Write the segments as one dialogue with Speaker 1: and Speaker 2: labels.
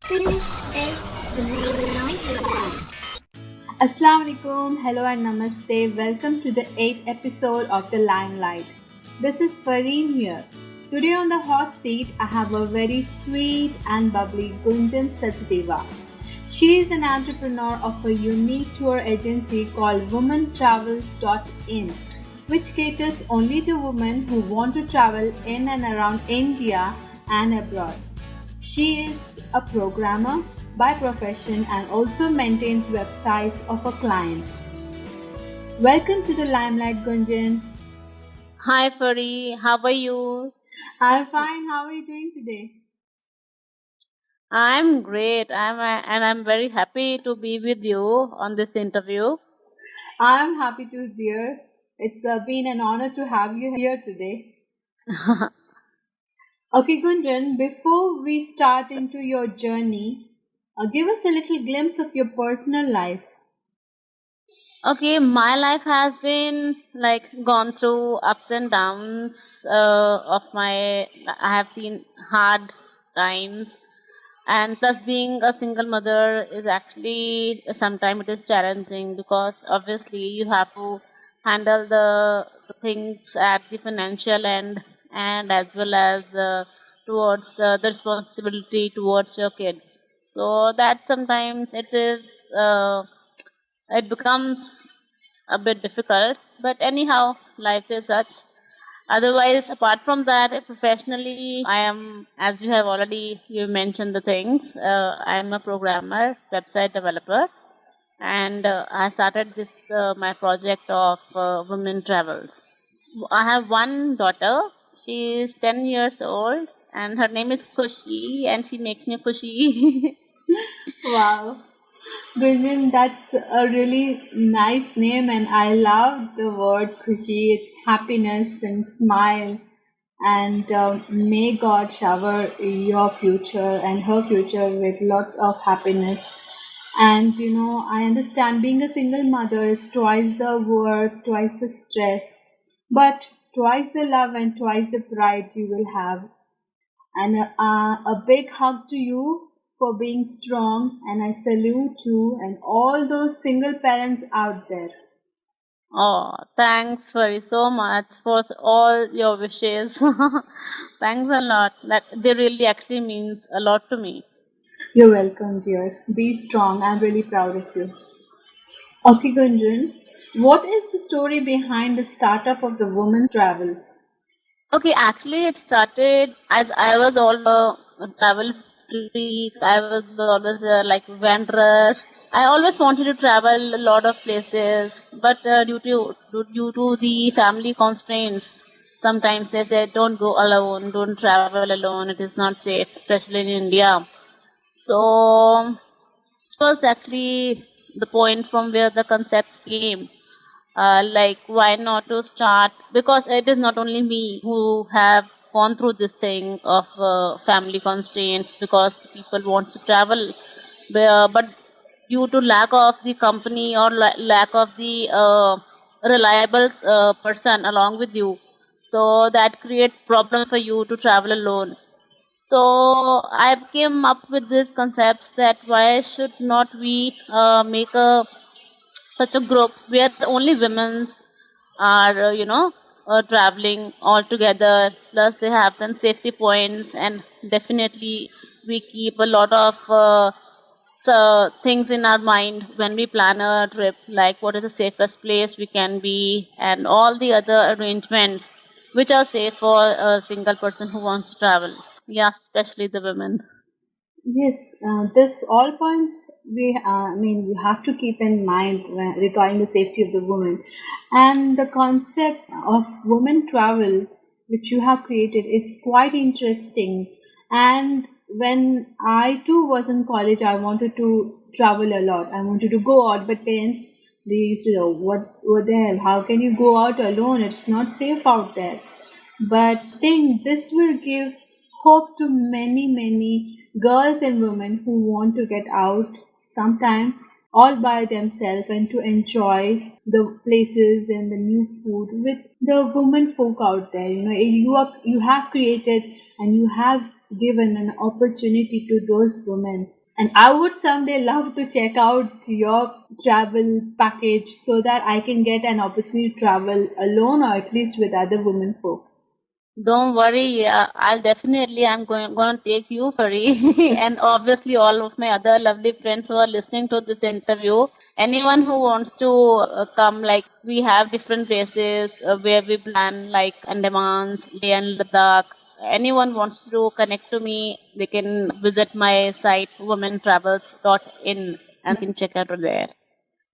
Speaker 1: Assalamu alaikum, hello and namaste. Welcome to the 8th episode of The Limelight. This is Fareen here. Today on the hot seat, I have a very sweet and bubbly Gunjan Suchdeva. She is an entrepreneur of a unique tour agency called WomenTravels.in, which caters only to women who want to travel in and around India and abroad. She is a programmer by profession and also maintains websites of her clients. Welcome to the Limelight, Gunjan.
Speaker 2: Hi, Fari. How are you?
Speaker 1: I'm fine. How are you doing today?
Speaker 2: I'm great. I'm very happy to be with you on this interview.
Speaker 1: I'm happy to, dear. It's been an honor to have you here today. Okay, Gunjan, before we start into your journey, give us a little glimpse of your personal life.
Speaker 2: Okay, my life has been like gone through ups and downs of my. I have seen hard times, and plus being a single mother is actually sometimes it is challenging because obviously you have to handle the things at the financial end and as well as towards the responsibility towards your kids, so that sometimes it becomes a bit difficult, but anyhow life is such. Otherwise, apart from that, professionally, I am, as you have already you mentioned the things. I am a programmer, website developer, and I started this my project of women travels. I have one daughter. She is 10 years old, and her name is Kushi, and she makes me Kushi.
Speaker 1: Wow. Gunjan, that's a really nice name, and I love the word Khushi. It's happiness and smile. And may God shower your future and her future with lots of happiness. And I understand being a single mother is twice the work, twice the stress, but twice the love and twice the pride you will have. And a big hug to you for being strong. And I salute you and all those single parents out there.
Speaker 2: Oh, thanks very so much for all your wishes. Thanks a lot. That they really actually means a lot to me.
Speaker 1: You're welcome, dear. Be strong. I'm really proud of you. Okay, Gunjan, what is the story behind the startup of the Woman Travels?
Speaker 2: Okay, actually, it started as I was all a travel freak. I was always like wanderer. I always wanted to travel a lot of places, but due to the family constraints, sometimes they say don't go alone, don't travel alone. It is not safe, especially in India. So it was actually the point from where the concept came, like why not to start, because it is not only me who have gone through this thing of family constraints, because the people wants to travel, but due to lack of the company or lack of the reliable person along with you, so that create problem for you to travel alone. So I came up with this concepts that why should not we make a such a group where only women's are traveling all together, plus they have then safety points, and definitely we keep a lot of things in our mind when we plan a trip, like what is the safest place we can be and all the other arrangements which are safe for a single person who wants to travel. Yeah, especially the women.
Speaker 1: Yes, this all points I mean, we have to keep in mind regarding the safety of the woman, and the concept of women travel, which you have created, is quite interesting. And when I too was in college, I wanted to travel a lot. I wanted to go out, but parents they used to know what the hell? How can you go out alone? It's not safe out there. But I think this will give hope to many girls and women who want to get out sometime all by themselves and to enjoy the places and the new food with the women folk out there. You have created and you have given an opportunity to those women. And I would someday love to check out your travel package so that I can get an opportunity to travel alone or at least with other women folk.
Speaker 2: Don't worry, I'll definitely I'm going to take you for free, and obviously all of my other lovely friends who are listening to this interview. Anyone who wants to come, like we have different places where we plan, like Andamans, Leh and Ladakh. Anyone wants to connect to me, they can visit my site womentravels.in and can check out there.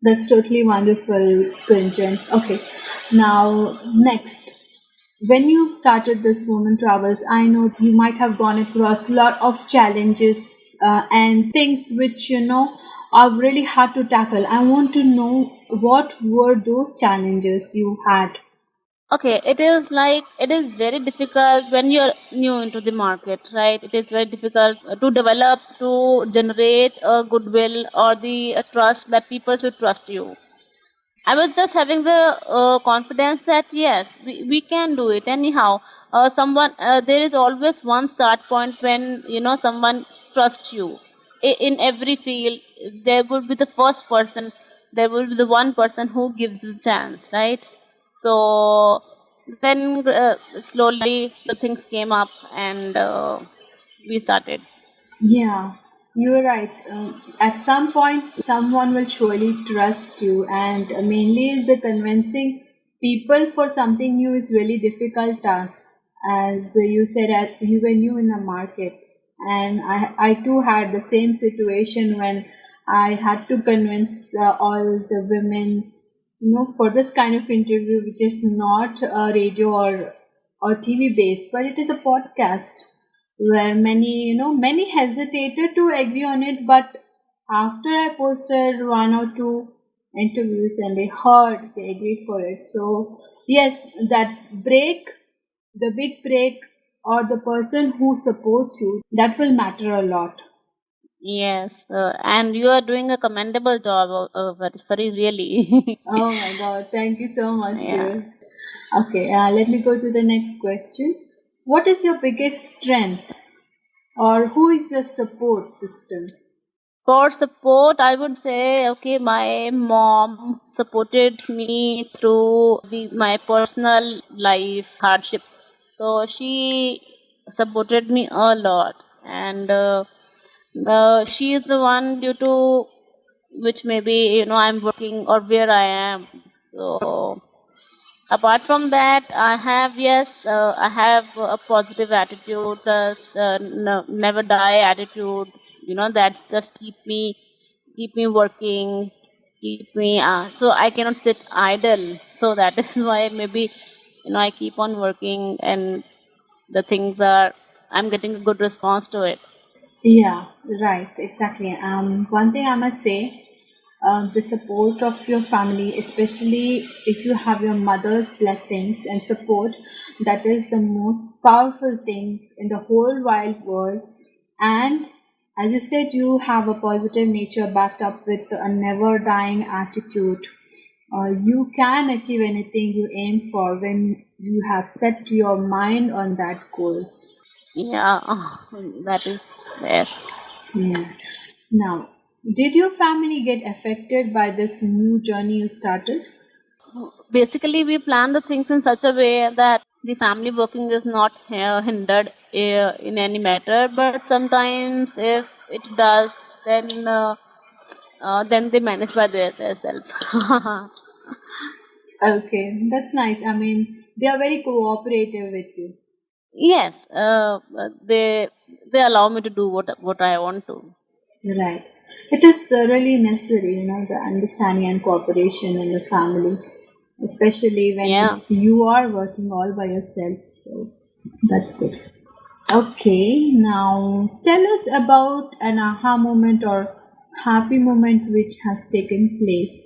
Speaker 1: That's totally wonderful, Gunjan. Okay, now next. When you started this Women Travels, I know you might have gone across a lot of challenges and things which are really hard to tackle. I want to know what were those challenges you had.
Speaker 2: Okay, it is very difficult when you're new into the market, right? It is very difficult to develop, to generate a goodwill or the trust that people should trust you. I was just having the confidence that yes, we can do it. Anyhow, there is always one start point when someone trusts you. In every field, there will be the first person, there will be the one person who gives this chance, right? So then slowly the things came up and we started.
Speaker 1: Yeah, you're right. At some point, someone will surely trust you, and mainly is the convincing people for something new is really difficult task. As you said, you were new in the market, and I too had the same situation when I had to convince all the women, for this kind of interview, which is not a radio or TV based, but it is a podcast where many hesitated to agree on it, but after I posted one or two interviews and they agreed for it. So yes, that break, the big break, or the person who supports you, that will matter a lot.
Speaker 2: Yes, and you are doing a commendable job, very really.
Speaker 1: Oh my god, thank you so much,
Speaker 2: Yeah.
Speaker 1: dear. Okay, let me go to the next question. What is your biggest strength, or who is your support system?
Speaker 2: For support, I would say, okay, my mom supported me through my personal life hardships. So she supported me a lot, and she is the one due to which maybe I'm working or where I am. So apart from that, I have a positive attitude, this never die attitude. That's just keep me working, keep me. So I cannot sit idle. So that is why maybe I keep on working, and the things are. I'm getting a good response to it.
Speaker 1: Yeah, right, exactly. One thing I must say, the support of your family, especially if you have your mother's blessings and support, that is the most powerful thing in the whole wide world. And as you said, you have a positive nature backed up with a never dying attitude. You can achieve anything you aim for when you have set your mind on that goal.
Speaker 2: Yeah, that is there.
Speaker 1: Yeah. Now, did your family get affected by this new journey you started?
Speaker 2: Basically, we plan the things in such a way that the family working is not hindered in any matter, but sometimes if it does, then they manage by themselves.
Speaker 1: Okay, that's nice. I mean, they are very cooperative with you.
Speaker 2: Yes, they allow me to do what I want to.
Speaker 1: Right. It is really necessary, the understanding and cooperation in the family, especially
Speaker 2: Yeah.
Speaker 1: when you are working all by yourself. So that's good. Okay, now tell us about an aha moment or happy moment which has taken place.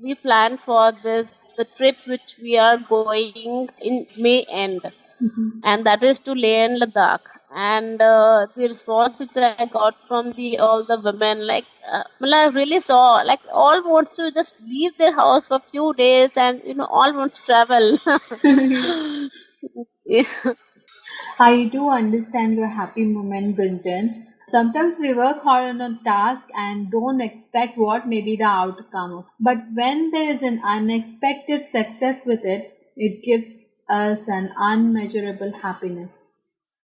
Speaker 2: We plan for the trip which we are going in May end,
Speaker 1: Mhm.
Speaker 2: and that is to Leh and Ladakh. And the response which I got from the all the women, like, well, I really saw like all wants to just leave their house for a few days, and all wants to travel. Yeah.
Speaker 1: I do understand your happy moment, Gunjan. Sometimes we work hard on a task and don't expect what may be the outcome. But when there is an unexpected success with it, it gives us an unmeasurable happiness.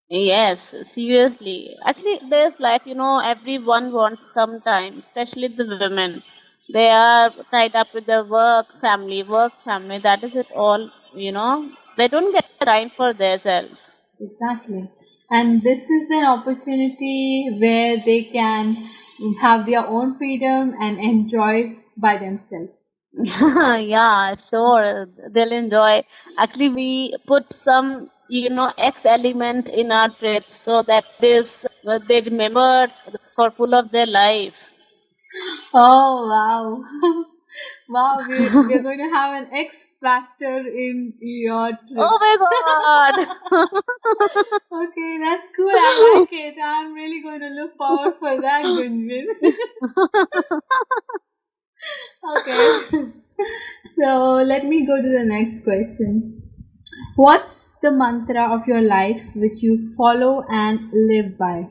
Speaker 2: Yes, seriously. Actually, this life, everyone wants sometime, especially the women. They are tied up with their work, family. That is it all. They don't get time for themselves.
Speaker 1: Exactly. And this is an opportunity where they can have their own freedom and enjoy by themselves.
Speaker 2: Yeah, sure. They'll enjoy. Actually, we put some X element in our trips so that is they remember for full of their life.
Speaker 1: Oh wow. Wow, we're going to have an X factor in your
Speaker 2: Oh
Speaker 1: trips.
Speaker 2: my God.
Speaker 1: Okay, that's cool. I like it. I'm really going to look forward for that, Gunjan. Okay. So let me go to the next question. What's the mantra of your life which you follow and live by?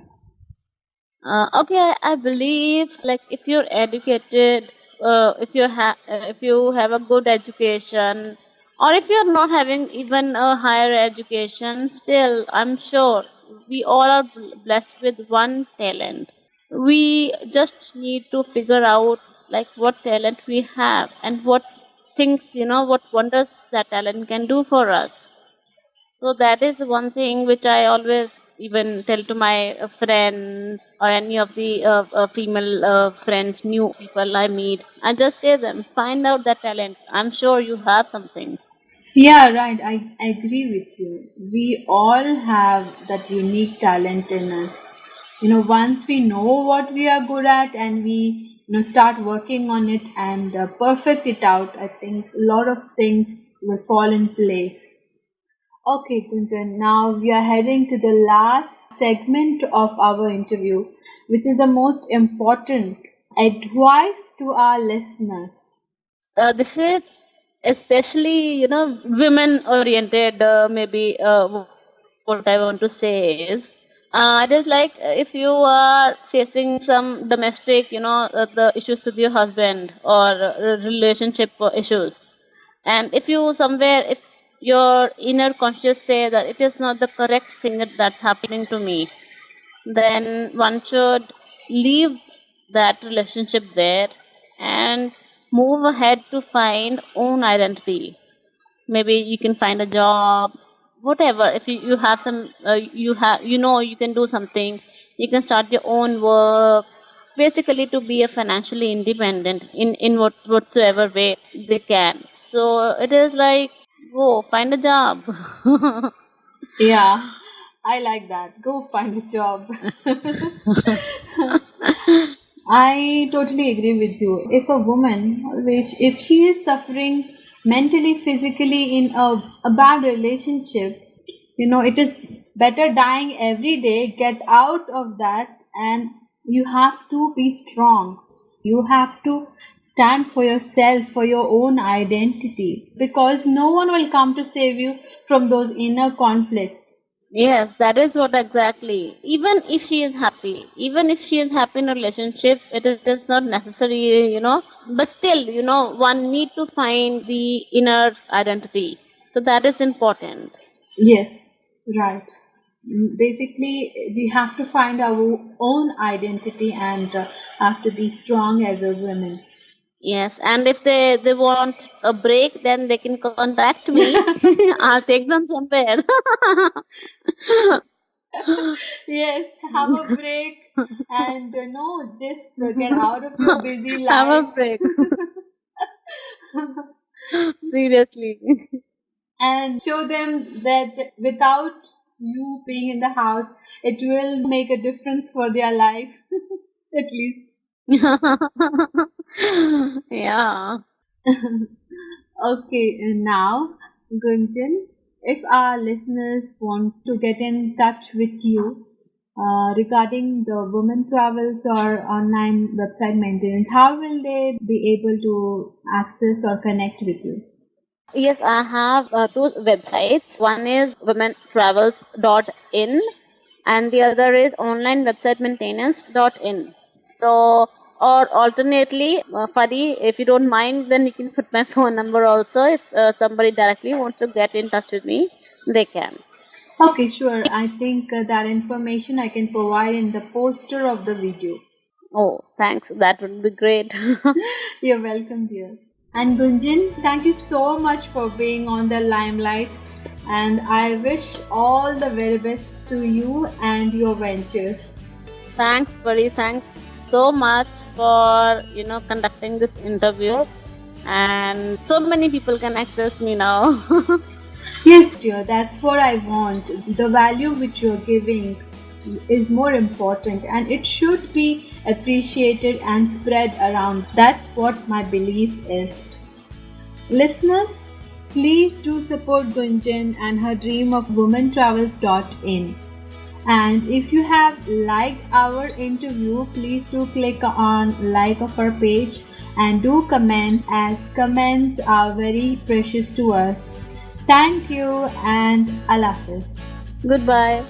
Speaker 2: Okay, I believe like if you're educated, if you have a good education, or if you're not having even a higher education, still I'm sure we all are blessed with one talent. We just need to figure out like what talent we have and what things, what wonders that talent can do for us. So that is one thing which I always even tell to my friends or any of the female friends, new people I meet. I just say them, find out that talent. I'm sure you have something.
Speaker 1: Yeah, right. I agree with you. We all have that unique talent in us. Once we know what we are good at and we start working on it and perfect it out, I think a lot of things will fall in place. Okay, Kunjan, now we are heading to the last segment of our interview, which is the most important advice to our listeners.
Speaker 2: This is especially women oriented, maybe what I want to say is it is like if you are facing some domestic the issues with your husband or relationship issues, and if your inner conscious say that it is not the correct thing that's happening to me, then one should leave that relationship there and move ahead to find own identity. Maybe you can find a job, whatever. If you have some you can do something, you can start your own work, basically to be a financially independent in whatsoever way they can. So it is like, go find a job.
Speaker 1: Yeah, I like that. Go find a job. I totally agree with you. If a woman, if she is suffering mentally, physically in a bad relationship, it is better dying every day, get out of that, and you have to be strong. You have to stand for yourself, for your own identity, because no one will come to save you from those inner conflicts.
Speaker 2: Yes, that is what exactly. Even if she is happy in a relationship, it is not necessary. But still one need to find the inner identity. So that is important.
Speaker 1: Yes, right. Basically, we have to find our own identity and have to be strong as a woman.
Speaker 2: Yes, and if they want a break, then they can contact me. I'll take them somewhere.
Speaker 1: Yes, have a break and no, just get out of your busy
Speaker 2: Have a
Speaker 1: lives
Speaker 2: break. Seriously.
Speaker 1: and show them that without you being in the house, it will make a difference for their life, at least.
Speaker 2: Yeah.
Speaker 1: Okay, and now, Gunjan, if our listeners want to get in touch with you regarding the women travels or online website maintenance, how will they be able to access or connect with you?
Speaker 2: Yes, I have two websites. One is womentravels.in and the other is online website maintenance.in. So, or alternately, Fadi, if you don't mind, then you can put my phone number also. If somebody directly wants to get in touch with me, they can.
Speaker 1: Okay, sure. I think that information I can provide in the poster of the video.
Speaker 2: Oh, thanks. That would be great.
Speaker 1: You're welcome, dear. And Gunjan, thank you so much for being on the limelight. And I wish all the very best to you and your ventures.
Speaker 2: Thanks, buddy. Thanks so much for conducting this interview. And so many people can access me now.
Speaker 1: Yes, dear, that's what I want. The value which you're giving is more important and it should be appreciated and spread around. That's what my belief is. Listeners, please do support Gunjan and her dream of womentravels.in. And if you have liked our interview, please do click on like of our page and do comment, as comments are very precious to us. Thank you and Allah Hafiz.
Speaker 2: Goodbye.